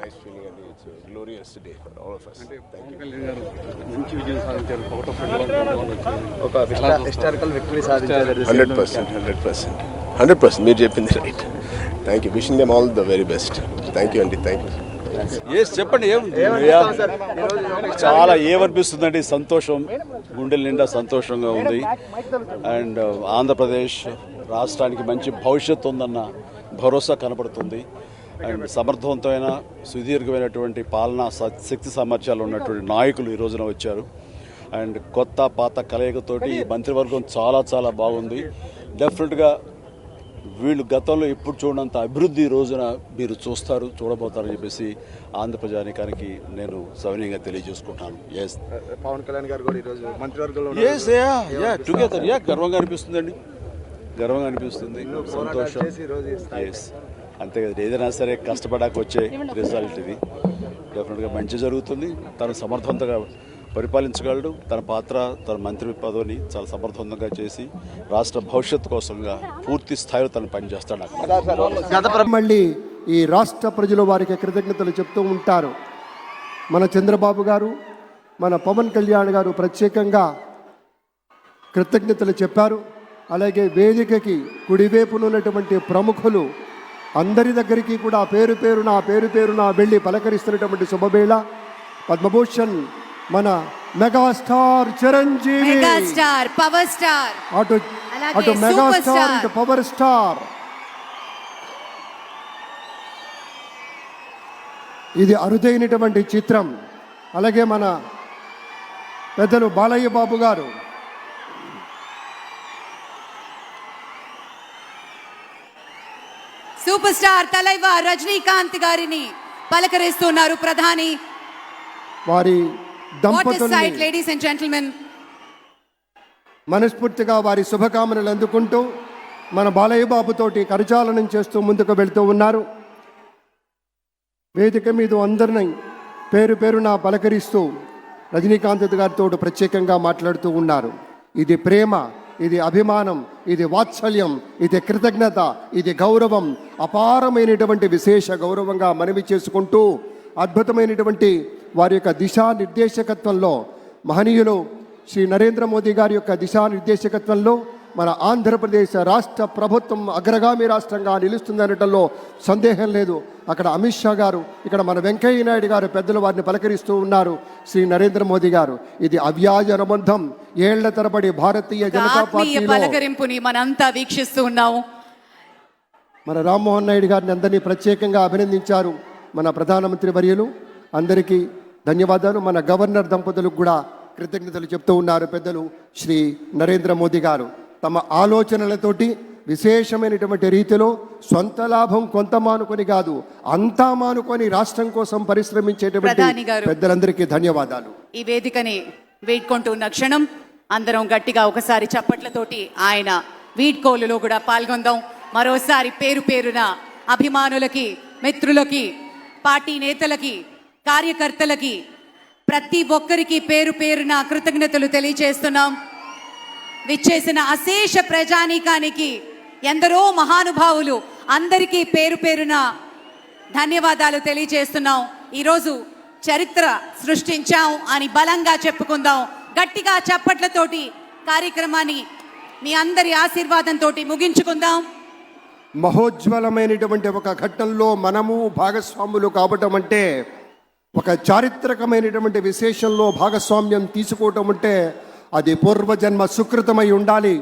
nice feeling and it's a glorious day for all of us. Thank you. మంచి విజయం సాధించారు. ఒక historical victory సాధించారు. 100% మీరు చెప్పింది right. Thank you. Wishing them all the very best. Thank you అండి. Thank you. చెప్పండి చాలా ఏమనిపిస్తుందండి. సంతోషం, గుండెల నిండా సంతోషంగా ఉంది. అండ్ ఆంధ్రప్రదేశ్ రాష్ట్రానికి మంచి భవిష్యత్తు ఉందన్న భరోసా కనపడుతుంది. అండ్ సమర్థవంతమైన సుదీర్ఘమైనటువంటి పాలనా శక్తి సామర్థ్యాలు ఉన్నటువంటి నాయకులు ఈ రోజున వచ్చారు. అండ్ కొత్త పాత కలయికతోటి ఈ మంత్రివర్గం చాలా చాలా బాగుంది. డెఫినెట్గా వీళ్ళు గతంలో ఎప్పుడు చూడనంత అభివృద్ధి ఈ రోజున మీరు చూడబోతారని చెప్పేసి ఆంధ్ర ప్రజానికానికి నేను సవినయంగా తెలియజేసుకుంటాను. పవన్ కళ్యాణ్ గారు కూడా ఈరోజు మంత్రివర్గంలో టుగెదర్ గర్వంగా అనిపిస్తుందండి. గర్వంగా అనిపిస్తుంది. సంతోషం. అంతే కదా, ఏదైనా సరే కష్టపడాక వచ్చే రిజల్ట్ ఇది. డెఫినెట్గా మంచి జరుగుతుంది. తను సమర్థవంతంగా పరిపాలించగలడు. తన పాత్ర, తన మంత్రి పదవిని చాలా సమర్థవంతంగా చేసి రాష్ట్ర భవిష్యత్తు కోసంగా పూర్తి స్థాయిలో తను పనిచేస్తాడు. మళ్ళీ ఈ రాష్ట్ర ప్రజలు వారికి కృతజ్ఞతలు చెప్తూ ఉంటారు. మన చంద్రబాబు గారు, మన పవన్ కళ్యాణ్ గారు ప్రత్యేకంగా కృతజ్ఞతలు చెప్పారు. అలాగే వేదికకి కుడివైపునున్నటువంటి ప్రముఖులు అందరి దగ్గరికి కూడా పేరు పేరున వెళ్ళి పలకరిస్తున్నటువంటి శుభవేళ. పద్మభూషణ్ మన మెగాస్టార్ చిరంజీవి, పవర్ స్టార్, అటు మెగాస్టార్ ఇటు పవర్ స్టార్. ఇది అరుదైనటువంటి చిత్రం. అలాగే మన పెద్దలు బాలయ్య బాబు గారు, సూపర్ స్టార్ తలైవర్ రజనీకాంత్ గారిని పలకరిస్తున్నారు ప్రధాని. వారి దంపతుల్ని లేడీస్ అండ్ జెంటిల్మెన్ మనస్ఫూర్తిగా వారి శుభకామనలు అందుకుంటూ మన బాలయ్య బాబుతోటి కరచాలనం చేస్తూ ముందుకు వెళ్తూ ఉన్నారు. వేదిక మీద అందరిని పేరున పలకరిస్తూ రజనీకాంత్ గారితో ప్రత్యేకంగా మాట్లాడుతూ ఉన్నారు. ఇది ప్రేమ, ఇది అభిమానం, ఇది వాత్సల్యం, ఇది కృతజ్ఞత, ఇది గౌరవం, అపారమైనటువంటి విశేష గౌరవంగా మనవి చేసుకుంటూ అద్భుతమైనటువంటి వారి యొక్క దిశానిర్దేశకత్వంలో మహనీయులు శ్రీ నరేంద్ర మోదీ గారి యొక్క దిశానిర్దేశకత్వంలో మన ఆంధ్రప్రదేశ్ రాష్ట్ర ప్రభుత్వం అగ్రగామి రాష్ట్రంగా నిలుస్తుందనటంలో సందేహం లేదు. అక్కడ అమిత్ షా గారు, ఇక్కడ మన వెంకయ్య నాయుడు గారు పెద్దలు వారిని పలకరిస్తూ ఉన్నారు. శ్రీ నరేంద్ర మోదీ గారు, ఇది అవ్యాజ అనుబంధం. ఏళ్ల తరబడి భారతీయ జనతా పార్టీ పలకరింపుని మనంతా వీక్షిస్తూ ఉన్నాము. మన రామ్మోహన్ నాయుడు గారిని అందరినీ ప్రత్యేకంగా అభినందించారు మన ప్రధానమంత్రి వర్యులు. అందరికీ ధన్యవాదాలు. మన గవర్నర్ దంపతులకు కూడా కృతజ్ఞతలు చెప్తూ ఉన్నారు పెద్దలు శ్రీ నరేంద్ర మోదీ గారు. తమ ఆలోచనలతోటి విశేషమైనటువంటి రీతిలో సొంత లాభం కొంత మానుకొని కాదు, అంతా మానుకొని రాష్ట్రం కోసం పరిశ్రమించేటువంటి పెద్దలందరికీ ధన్యవాదాలు. ఈ వేదికని వేడుకుంటున్న క్షణం అందరం గట్టిగా ఒకసారి చప్పట్లతోటి ఆయన వీడ్కోలులో కూడా పాల్గొందాం. మరోసారి పేరున అభిమానులకి, మిత్రులకి, పార్టీ నేతలకి, కార్యకర్తలకి, ప్రతి ఒక్కరికి పేరున కృతజ్ఞతలు తెలియజేస్తున్నాం. విచ్చేసిన అశేష ప్రజానీకానికి, ఎందరో మహానుభావులు అందరికీ పేరున ధన్యవాదాలు తెలియజేస్తున్నాం. ఈరోజు చరిత్ర సృష్టించాం అని బలంగా చెప్పుకుందాం. గట్టిగా చప్పట్లతోటి కార్యక్రమాన్ని మీ అందరి ఆశీర్వాదంతో ముగించుకుందాం. మహోజ్వలమైనటువంటి ఒక ఘట్టంలో మనము భాగస్వాములు కావటం అంటే, ఒక చారిత్రకమైనటువంటి విశేషంలో భాగస్వామ్యం తీసుకోవటం అంటే అది పూర్వజన్మ సుకృతమై ఉండాలి.